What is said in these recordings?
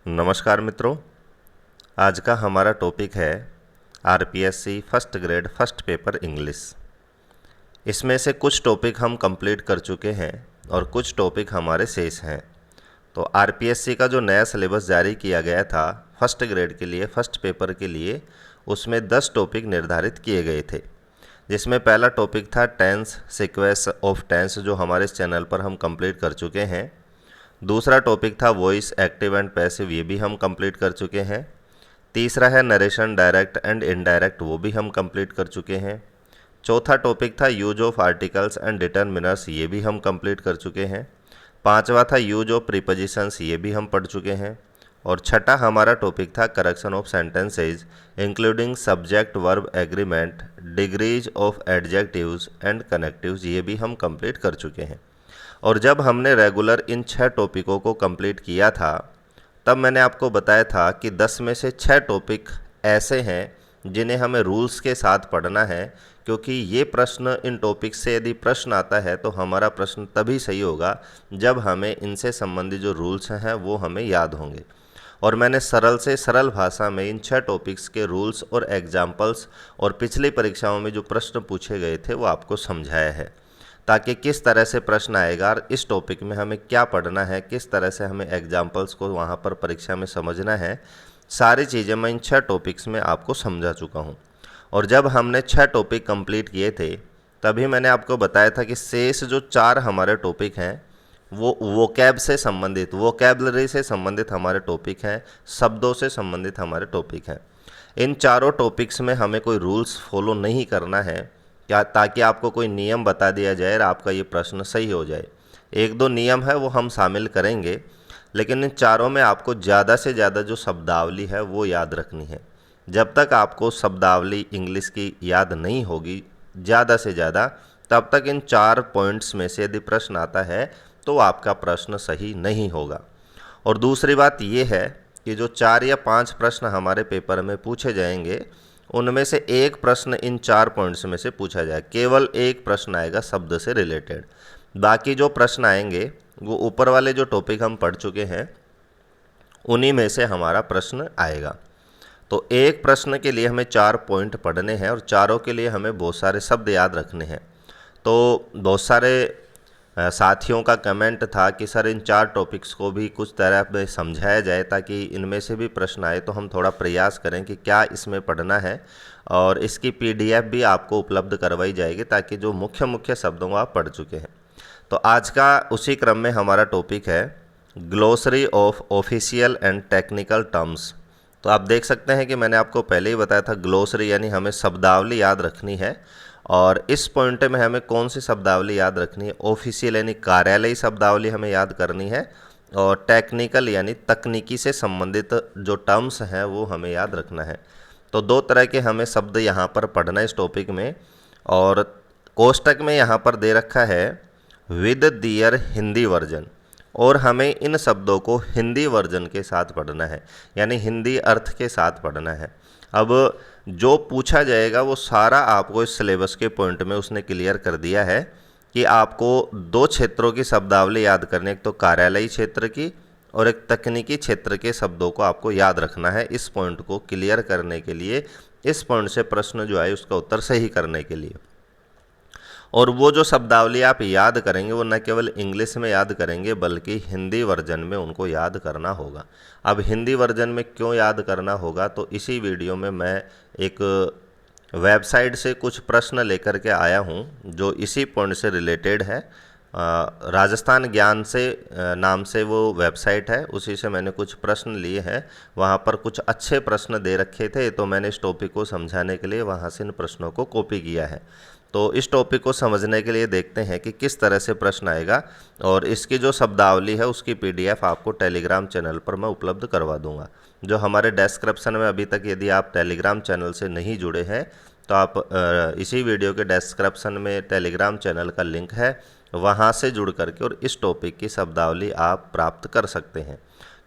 नमस्कार मित्रों, आज का हमारा टॉपिक है RPSC first grade first paper English. इसमें से कुछ टॉपिक हम कंप्लीट कर चुके हैं और कुछ टॉपिक हमारे शेष हैं। तो आरपीएससी का जो नया सिलेबस जारी किया गया था फर्स्ट ग्रेड के लिए फर्स्ट पेपर के लिए, उसमें 10 टॉपिक निर्धारित किए गए थे, जिसमें पहला टॉपिक था टेंस, सीक्वेंस ऑफ टेंस, जो हमारे इस चैनल पर हम कंप्लीट कर चुके हैं। दूसरा टॉपिक था वॉइस एक्टिव एंड पैसिव, ये भी हम कंप्लीट कर चुके हैं। तीसरा है नरेशन डायरेक्ट एंड इनडायरेक्ट, वो भी हम कंप्लीट कर चुके हैं। चौथा टॉपिक था use of articles and determiners, ये भी हम कंप्लीट कर चुके हैं। पांचवा था यूज ऑफ प्रीपोजिशंस, ये भी हम पढ़ चुके हैं। और छठा हमारा टॉपिक था correction of sentences including subject verb agreement, degrees of adjectives and connectives, ये भी हम कंप्लीट कर चुके हैं। और जब हमने रेगुलर इन 6 टॉपिकों को कंप्लीट किया था, तब मैंने आपको बताया था कि 10 में से 6 टॉपिक ऐसे हैं जिन्हें हमें रूल्स के साथ पढ़ना है, क्योंकि ये प्रश्न इन टॉपिक से यदि प्रश्न आता है तो हमारा प्रश्न तभी सही होगा जब हमें इनसे संबंधित जो रूल्स हैं वो हमें याद होंगे। और मैंने सरल से सरल भाषा में इन 6 टॉपिक्स के रूल्स और एग्जाम्पल्स और पिछली परीक्षाओं में जो प्रश्न पूछे गए थे वो आपको समझाया है, ताकि किस तरह से प्रश्न आएगा और इस टॉपिक में हमें क्या पढ़ना है, किस तरह से हमें एग्जाम्पल्स को वहाँ पर परीक्षा में समझना है, सारी चीज़ें मैं इन 6 टॉपिक्स में आपको समझा चुका हूँ। और जब हमने 6 टॉपिक कंप्लीट किए थे, तभी मैंने आपको बताया था कि शेष जो 4 हमारे टॉपिक हैं वो वोकैब से संबंधित, वोकैबलरी से संबंधित हमारे टॉपिक हैं, शब्दों से संबंधित हमारे टॉपिक हैं। इन चारों टॉपिक्स में हमें कोई रूल्स फॉलो नहीं करना है, क्या, ताकि आपको कोई नियम बता दिया जाए और आपका ये प्रश्न सही हो जाए। 1-2 नियम है वो हम शामिल करेंगे, लेकिन इन चारों में आपको ज़्यादा से ज़्यादा जो शब्दावली है वो याद रखनी है। जब तक आपको शब्दावली इंग्लिश की याद नहीं होगी ज़्यादा से ज़्यादा, तब तक इन 4 पॉइंट्स में से यदि प्रश्न आता है तो आपका प्रश्न सही नहीं होगा। और दूसरी बात ये है कि जो 4 या 5 प्रश्न हमारे पेपर में पूछे जाएंगे, उनमें से एक प्रश्न इन 4 पॉइंट्स में से पूछा जाए, केवल एक प्रश्न आएगा शब्द से रिलेटेड। बाकी जो प्रश्न आएंगे वो ऊपर वाले जो टॉपिक हम पढ़ चुके हैं उन्हीं में से हमारा प्रश्न आएगा। तो एक प्रश्न के लिए हमें 4 पॉइंट पढ़ने हैं और चारों के लिए हमें बहुत सारे शब्द याद रखने हैं। तो बहुत सारे साथियों का कमेंट था कि सर इन 4 टॉपिक्स को भी कुछ तरह में समझाया जाए, ताकि इनमें से भी प्रश्न आए। तो हम थोड़ा प्रयास करें कि क्या इसमें पढ़ना है, और इसकी पीडीएफ भी आपको उपलब्ध करवाई जाएगी, ताकि जो मुख्य मुख्य शब्दों को आप पढ़ चुके हैं। तो आज का उसी क्रम में हमारा टॉपिक है glossary of official and technical terms. तो आप देख सकते हैं कि मैंने आपको पहले ही बताया था, ग्लोसरी यानी हमें शब्दावली याद रखनी है। और इस पॉइंट में हमें कौन सी शब्दावली याद रखनी है? ऑफिशियल यानी कार्यालयी शब्दावली हमें याद करनी है, और टेक्निकल यानी तकनीकी से संबंधित जो टर्म्स हैं वो हमें याद रखना है। तो 2 तरह के हमें शब्द यहाँ पर पढ़ना है इस टॉपिक में, और कोष्टक में यहाँ पर दे रखा है विद दियर हिंदी वर्जन, और हमें इन शब्दों को हिंदी वर्जन के साथ पढ़ना है, यानी हिंदी अर्थ के साथ पढ़ना है। अब जो पूछा जाएगा वो सारा आपको इस सिलेबस के पॉइंट में उसने क्लियर कर दिया है कि आपको 2 क्षेत्रों की शब्दावली याद करनी है, एक तो कार्यालयी क्षेत्र की और एक तकनीकी क्षेत्र के शब्दों को आपको याद रखना है। इस पॉइंट को क्लियर करने के लिए, इस पॉइंट से प्रश्न जो आए उसका उत्तर सही करने के लिए। और वो जो शब्दावली आप याद करेंगे वो न केवल इंग्लिश में याद करेंगे, बल्कि हिंदी वर्जन में उनको याद करना होगा। अब हिंदी वर्जन में क्यों याद करना होगा, तो इसी वीडियो में मैं एक वेबसाइट से कुछ प्रश्न लेकर के आया हूँ जो इसी पॉइंट से रिलेटेड है। राजस्थान ज्ञान से नाम से वो वेबसाइट है, उसी से मैंने कुछ प्रश्न लिए हैं। वहाँ पर कुछ अच्छे प्रश्न दे रखे थे, तो मैंने इस टॉपिक को समझाने के लिए वहाँ से इन प्रश्नों को कॉपी किया है। तो इस टॉपिक को समझने के लिए देखते हैं कि किस तरह से प्रश्न आएगा, और इसकी जो शब्दावली है उसकी पीडीएफ आपको टेलीग्राम चैनल पर मैं उपलब्ध करवा दूंगा। जो हमारे डिस्क्रिप्शन में अभी तक यदि आप टेलीग्राम चैनल से नहीं जुड़े हैं, तो आप इसी वीडियो के डिस्क्रिप्शन में टेलीग्राम चैनल का लिंक है, वहाँ से जुड़ करके और इस टॉपिक की शब्दावली आप प्राप्त कर सकते हैं।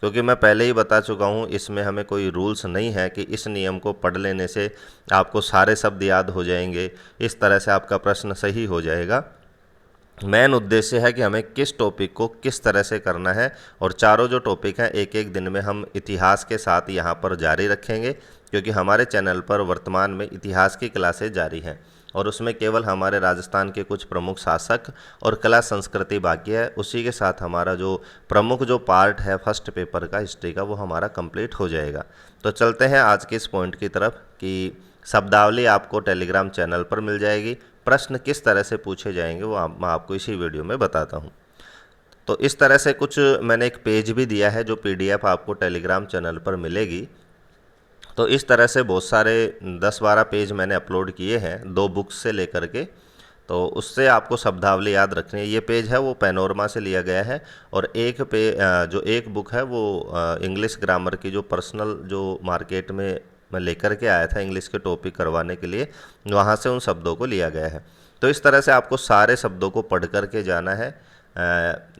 क्योंकि मैं पहले ही बता चुका हूँ, इसमें हमें कोई रूल्स नहीं है कि इस नियम को पढ़ लेने से आपको सारे शब्द याद हो जाएंगे, इस तरह से आपका प्रश्न सही हो जाएगा। मेन उद्देश्य है कि हमें किस टॉपिक को किस तरह से करना है। और चारों जो टॉपिक हैं एक एक दिन में हम इतिहास के साथ यहाँ पर जारी रखेंगे, क्योंकि हमारे चैनल पर वर्तमान में इतिहास की क्लासेज जारी हैं और उसमें केवल हमारे राजस्थान के कुछ प्रमुख शासक और कला संस्कृति बाकी है। उसी के साथ हमारा जो प्रमुख जो पार्ट है फर्स्ट पेपर का हिस्ट्री का, वो हमारा कंप्लीट हो जाएगा। तो चलते हैं आज के इस पॉइंट की तरफ कि शब्दावली आपको टेलीग्राम चैनल पर मिल जाएगी। प्रश्न किस तरह से पूछे जाएंगे वो मैं आपको इसी वीडियो में बताता हूँ। तो इस तरह से कुछ मैंने एक पेज भी दिया है जो पीडीएफ आपको टेलीग्राम चैनल पर मिलेगी। तो इस तरह से बहुत सारे 10-12 पेज मैंने अपलोड किए हैं 2 बुक्स से लेकर के। तो उससे आपको शब्दावली याद रखनी है। ये पेज है वो पैनोरमा से लिया गया है और जो एक बुक है वो इंग्लिश ग्रामर की जो पर्सनल जो मार्केट में मैं लेकर के आया था इंग्लिश के टॉपिक करवाने के लिए, वहाँ से उन शब्दों को लिया गया है। तो इस तरह से आपको सारे शब्दों को पढ़ कर के जाना है।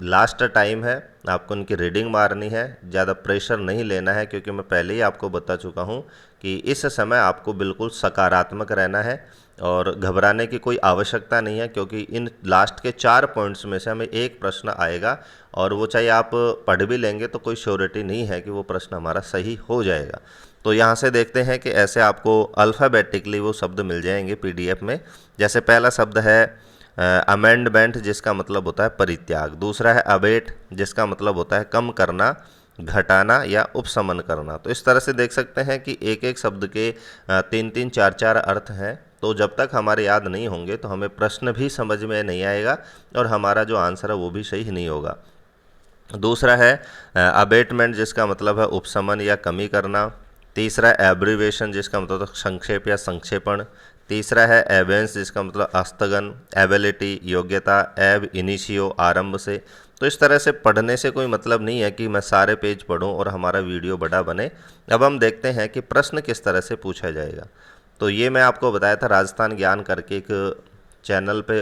लास्ट टाइम है, आपको उनकी रीडिंग मारनी है, ज़्यादा प्रेशर नहीं लेना है, क्योंकि मैं पहले ही आपको बता चुका हूँ कि इस समय आपको बिल्कुल सकारात्मक रहना है और घबराने की कोई आवश्यकता नहीं है, क्योंकि इन लास्ट के 4 पॉइंट्स में से हमें एक प्रश्न आएगा और वो चाहे आप पढ़ भी लेंगे तो कोई श्योरिटी नहीं है कि वो प्रश्न हमारा सही हो जाएगा। तो यहाँ से देखते हैं कि ऐसे आपको अल्फ़ाबेटिकली वो शब्द मिल जाएंगे पीडीएफ में। जैसे पहला शब्द है अमेंडमेंट, जिसका मतलब होता है परित्याग। दूसरा है अबेट, जिसका मतलब होता है कम करना, घटाना या उपशमन करना। तो इस तरह से देख सकते हैं कि एक एक शब्द के 3-3, 4-4 अर्थ हैं। तो जब तक हमारे याद नहीं होंगे तो हमें प्रश्न भी समझ में नहीं आएगा और हमारा जो आंसर है वो भी सही नहीं होगा। दूसरा है अबेटमेंट, जिसका मतलब है उपशमन या कमी करना। तीसरा है एब्रीवेशन, जिसका मतलब है संक्षेप या संक्षेपण। तीसरा है एबेंस, जिसका मतलब अस्तगन। एबिलिटी, योग्यता। एब इनिशियो, आरंभ से। तो इस तरह से पढ़ने से कोई मतलब नहीं है कि मैं सारे पेज पढूं और हमारा वीडियो बड़ा बने। अब हम देखते हैं कि प्रश्न किस तरह से पूछा जाएगा। तो ये मैं आपको बताया था राजस्थान ज्ञान करके एक चैनल पे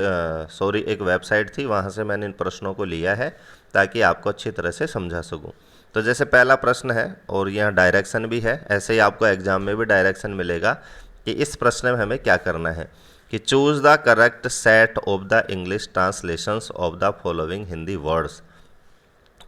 एक वेबसाइट थी, वहाँ से मैंने इन प्रश्नों को लिया है ताकि आपको अच्छी तरह से समझा सकूं। तो जैसे पहला प्रश्न है और यहाँ डायरेक्शन भी है, ऐसे ही आपको एग्जाम में भी डायरेक्शन मिलेगा कि इस प्रश्न में हमें क्या करना है कि choose the correct set of the English translations of the following Hindi words,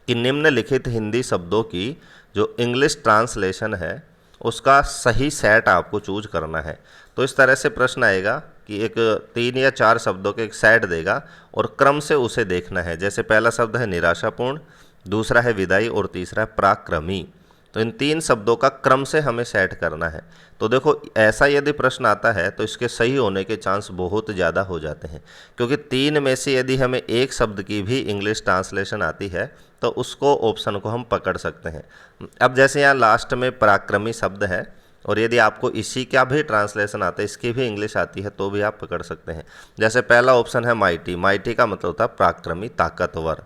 कि निम्नलिखित हिंदी शब्दों की जो इंग्लिश ट्रांसलेशन है उसका सही सेट आपको चूज करना है। तो इस तरह से प्रश्न आएगा कि एक 3 या 4 शब्दों के एक सेट देगा और क्रम से उसे देखना है। जैसे पहला शब्द है निराशापूर्ण, दूसरा है विदाई और तीसरा है पराक्रमी। तो इन 3 शब्दों का क्रम से हमें सेट करना है। तो देखो ऐसा यदि प्रश्न आता है तो इसके सही होने के चांस बहुत ज़्यादा हो जाते हैं, क्योंकि 3 में से यदि हमें एक शब्द की भी इंग्लिश ट्रांसलेशन आती है तो उसको ऑप्शन को हम पकड़ सकते हैं। अब जैसे यहाँ लास्ट में पराक्रमी शब्द है और यदि आपको इसी का भी ट्रांसलेशन आता है, इसकी भी इंग्लिश आती है तो भी आप पकड़ सकते हैं। जैसे पहला ऑप्शन है माइटी। माइटी का मतलब होता है पराक्रमी, ताकतवर।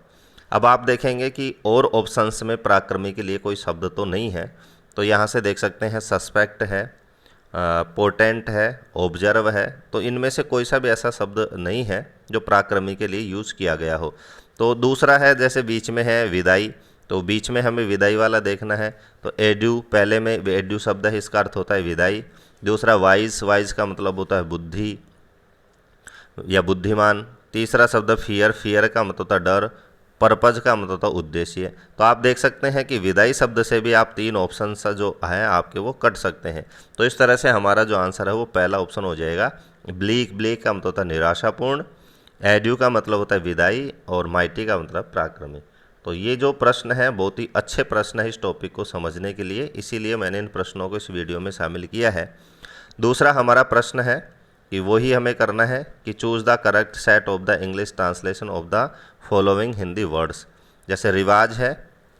अब आप देखेंगे कि और ऑप्शंस में पराक्रमी के लिए कोई शब्द तो नहीं है, तो यहाँ से देख सकते हैं सस्पेक्ट है, पोटेंट है, ऑब्जर्व है। तो इनमें से कोई सा भी ऐसा शब्द नहीं है जो पराक्रमी के लिए यूज़ किया गया हो। तो दूसरा है जैसे बीच में है विदाई, तो बीच में हमें विदाई वाला देखना है। तो एड्यू, पहले में एड्यू शब्द है, इसका अर्थ होता है विदाई। दूसरा वाइज, वाइज का मतलब होता है बुद्धि या बुद्धिमान। तीसरा शब्द फियर, फियर का मतलब होता है डर। पर्पज का मतलब होता है उद्देश्य। तो आप देख सकते हैं कि विदाई शब्द से भी आप 3 ऑप्शन जो हैं आपके वो कट सकते हैं। तो इस तरह से हमारा जो आंसर है वो पहला ऑप्शन हो जाएगा ब्लीक। ब्लीक का मतलब होता है निराशापूर्ण। एड्यू का मतलब होता है विदाई और माइटी का मतलब पराक्रमी। तो ये जो प्रश्न है बहुत ही अच्छे प्रश्न है इस टॉपिक को समझने के लिए, इसीलिए मैंने इन प्रश्नों को इस वीडियो में शामिल किया है। दूसरा हमारा प्रश्न है कि वही हमें करना है कि choose the correct set of the English translation of the following Hindi words. जैसे रिवाज है,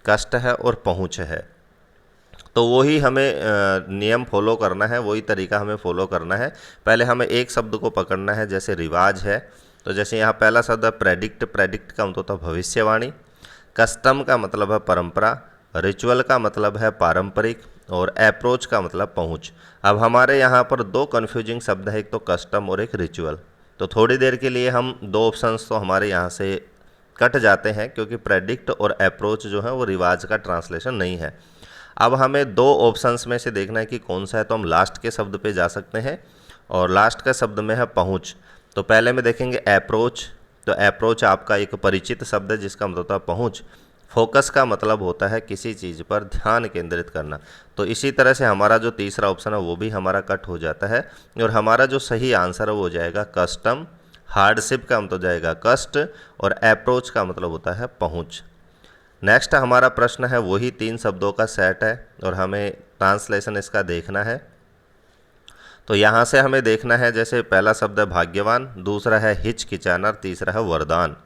कष्ट है और पहुँच है। तो वही हमें नियम फॉलो करना है, वही तरीका हमें फॉलो करना है। पहले हमें एक शब्द को पकड़ना है, जैसे रिवाज है। तो जैसे यहाँ पहला शब्द है प्रेडिक्ट। प्रेडिक्ट का मतलब होता है भविष्यवाणी। कस्टम का मतलब है परंपरा। रिचुअल का मतलब है पारंपरिक और अप्रोच का मतलब पहुंच। अब हमारे यहाँ पर 2 कन्फ्यूजिंग शब्द है, एक तो कस्टम और एक रिचुअल। तो थोड़ी देर के लिए हम 2 ऑप्शंस तो हमारे यहाँ से कट जाते हैं, क्योंकि प्रेडिक्ट और अप्रोच जो है वो रिवाज का ट्रांसलेशन नहीं है। अब हमें 2 ऑप्शंस में से देखना है कि कौन सा है। तो हम लास्ट के शब्द पे जा सकते हैं और लास्ट का शब्द में है पहुँच। तो पहले में देखेंगे अप्रोच। तो अप्रोच आपका एक परिचित शब्द है जिसका मतलब होता है पहुँच। फोकस का मतलब होता है किसी चीज़ पर ध्यान केंद्रित करना। तो इसी तरह से हमारा जो तीसरा ऑप्शन है वो भी हमारा कट हो जाता है और हमारा जो सही आंसर है वो हो जाएगा कस्टम। हार्डशिप का मतलब जाएगा कष्ट और अप्रोच का मतलब होता है पहुंच। नेक्स्ट हमारा प्रश्न है वही 3 शब्दों का सेट है और हमें ट्रांसलेशन इसका देखना है। तो यहाँ से हमें देखना है, जैसे पहला शब्द है भाग्यवान, दूसरा है हिचकिचाना, तीसरा है वरदान।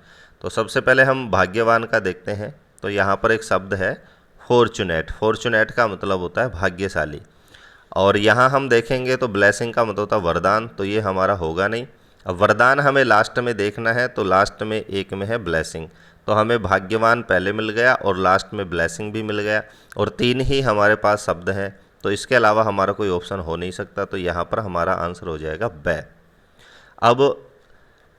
तो सबसे पहले हम भाग्यवान का देखते हैं। तो यहाँ पर एक शब्द है फॉर्चुनेट। फॉर्चुनेट का मतलब होता है भाग्यशाली। और यहाँ हम देखेंगे तो ब्लेसिंग का मतलब होता है वरदान, तो ये हमारा होगा नहीं। अब वरदान हमें लास्ट में देखना है, तो लास्ट में एक में है ब्लेसिंग। तो हमें भाग्यवान पहले मिल गया और लास्ट में ब्लेसिंग भी मिल गया और 3 ही हमारे पास शब्द हैं, तो इसके अलावा हमारा कोई ऑप्शन हो नहीं सकता। तो यहाँ पर हमारा आंसर हो जाएगा बै। अब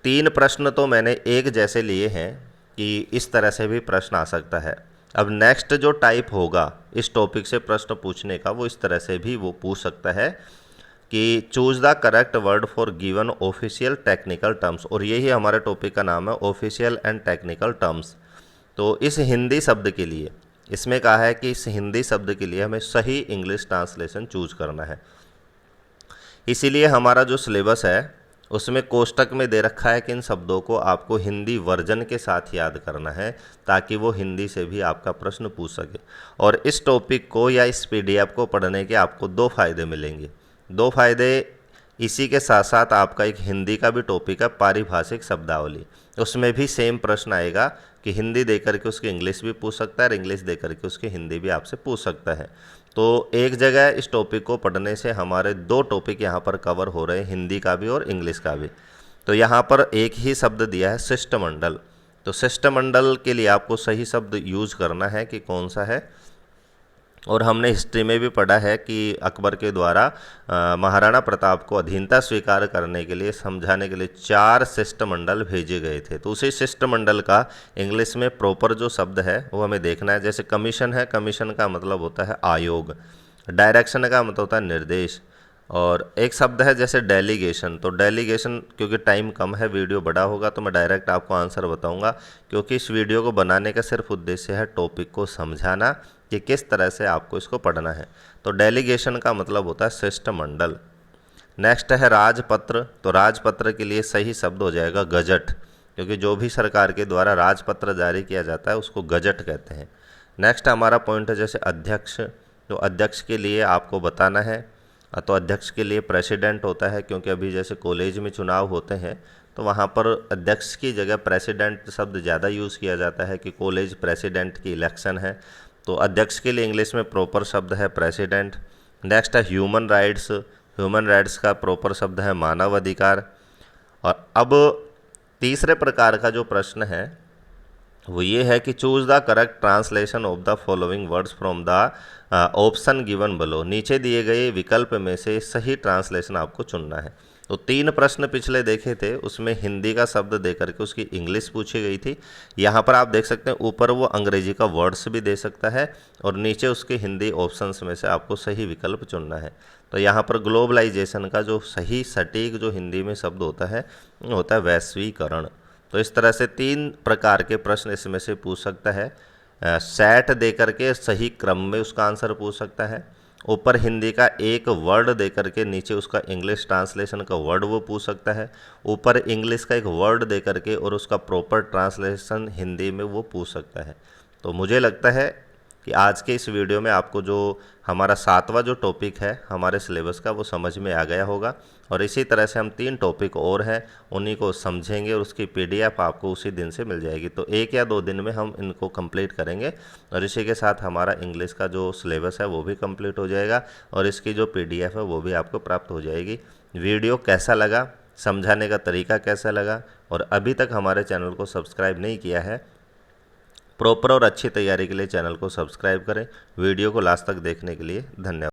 3 प्रश्न तो मैंने एक जैसे लिए हैं कि इस तरह से भी प्रश्न आ सकता है। अब नेक्स्ट जो टाइप होगा इस टॉपिक से प्रश्न पूछने का, वो इस तरह से भी वो पूछ सकता है कि choose the correct word for given official technical terms, और यही हमारे टॉपिक का नाम है ऑफिशियल एंड टेक्निकल टर्म्स। तो इस हिंदी शब्द के लिए इसमें कहा है कि इस हिंदी शब्द के लिए हमें सही इंग्लिश ट्रांसलेशन चूज करना है। इसीलिए हमारा जो सिलेबस है उसमें कोष्टक में दे रखा है कि इन शब्दों को आपको हिंदी वर्जन के साथ याद करना है ताकि वो हिंदी से भी आपका प्रश्न पूछ सके। और इस टॉपिक को या इस पीडीएफ को पढ़ने के आपको 2 फायदे मिलेंगे। 2 फायदे, इसी के साथ साथ आपका एक हिंदी का भी टॉपिक है पारिभाषिक शब्दावली, उसमें भी सेम प्रश्न आएगा कि हिंदी दे करके उसकी इंग्लिश भी पूछ सकता है और इंग्लिश दे करके उसकी हिंदी भी आपसे पूछ सकता है। तो एक जगह इस टॉपिक को पढ़ने से हमारे 2 टॉपिक यहाँ पर कवर हो रहे हैं, हिंदी का भी और इंग्लिश का भी। तो यहाँ पर एक ही शब्द दिया है शिष्टमंडल। तो शिष्टमंडल के लिए आपको सही शब्द यूज़ करना है कि कौन सा है। और हमने हिस्ट्री में भी पढ़ा है कि अकबर के द्वारा महाराणा प्रताप को अधीनता स्वीकार करने के लिए समझाने के लिए 4 शिष्टमंडल भेजे गए थे। तो उसी शिष्टमंडल का इंग्लिश में प्रॉपर जो शब्द है वो हमें देखना है। जैसे कमीशन है, कमीशन का मतलब होता है आयोग। डायरेक्शन का मतलब होता है निर्देश। और एक शब्द है जैसे डेलीगेशन। तो डेलीगेशन, क्योंकि टाइम कम है, वीडियो बड़ा होगा तो मैं डायरेक्ट आपको आंसर बताऊंगा, क्योंकि इस वीडियो को बनाने का सिर्फ उद्देश्य है टॉपिक को समझाना कि किस तरह से आपको इसको पढ़ना है। तो डेलीगेशन का मतलब होता है शिष्टमंडल। नेक्स्ट है राजपत्र। तो राजपत्र के लिए सही शब्द हो जाएगा गजट, क्योंकि जो भी सरकार के द्वारा राजपत्र जारी किया जाता है उसको गजट कहते हैं। नेक्स्ट हमारा पॉइंट है जैसे अध्यक्ष। तो अध्यक्ष के लिए आपको बताना है, तो अध्यक्ष के लिए प्रेसिडेंट होता है, क्योंकि अभी जैसे कॉलेज में चुनाव होते हैं तो वहाँ पर अध्यक्ष की जगह प्रेसिडेंट शब्द ज़्यादा यूज़ किया जाता है कि कॉलेज प्रेसिडेंट की इलेक्शन है। तो अध्यक्ष के लिए इंग्लिश में प्रॉपर शब्द है प्रेसिडेंट। नेक्स्ट है ह्यूमन राइट्स। ह्यूमन राइट्स का प्रॉपर शब्द है मानव अधिकार। और अब तीसरे प्रकार का जो प्रश्न है वो ये है कि choose the correct translation of the following words from the option given below. नीचे दिए गए विकल्प में से सही ट्रांसलेशन आपको चुनना है। तो 3 प्रश्न पिछले देखे थे, उसमें हिंदी का शब्द दे करके उसकी इंग्लिश पूछी गई थी। यहाँ पर आप देख सकते हैं ऊपर वो अंग्रेजी का वर्ड्स भी दे सकता है और नीचे उसके हिंदी ऑप्शंस में से आपको सही विकल्प चुनना है। तो यहाँ पर ग्लोबलाइजेशन का जो सही सटीक जो हिंदी में शब्द होता है वो होता है वैश्वीकरण। तो इस तरह से 3 प्रकार के प्रश्न इसमें से पूछ सकता है। सेट दे करके सही क्रम में उसका आंसर पूछ सकता है। ऊपर हिंदी का एक वर्ड दे करके नीचे उसका इंग्लिश ट्रांसलेशन का वर्ड वो पूछ सकता है। ऊपर इंग्लिश का एक वर्ड दे करके और उसका प्रॉपर ट्रांसलेशन हिंदी में वो पूछ सकता है। तो मुझे लगता है कि आज के इस वीडियो में आपको जो हमारा 7वां जो टॉपिक है हमारे सिलेबस का वो समझ में आ गया होगा। और इसी तरह से हम 3 टॉपिक और हैं उन्हीं को समझेंगे और उसकी पीडीएफ आपको उसी दिन से मिल जाएगी। तो 1 या 2 दिन में हम इनको कंप्लीट करेंगे और इसी के साथ हमारा इंग्लिश का जो सिलेबस है वो भी कंप्लीट हो जाएगा और इसकी जो पीडीएफ है वो भी आपको प्राप्त हो जाएगी। वीडियो कैसा लगा, समझाने का तरीका कैसा लगा, और अभी तक हमारे चैनल को सब्सक्राइब नहीं किया है, प्रॉपर और अच्छी तैयारी के लिए चैनल को सब्सक्राइब करें। वीडियो को लास्ट तक देखने के लिए धन्यवाद।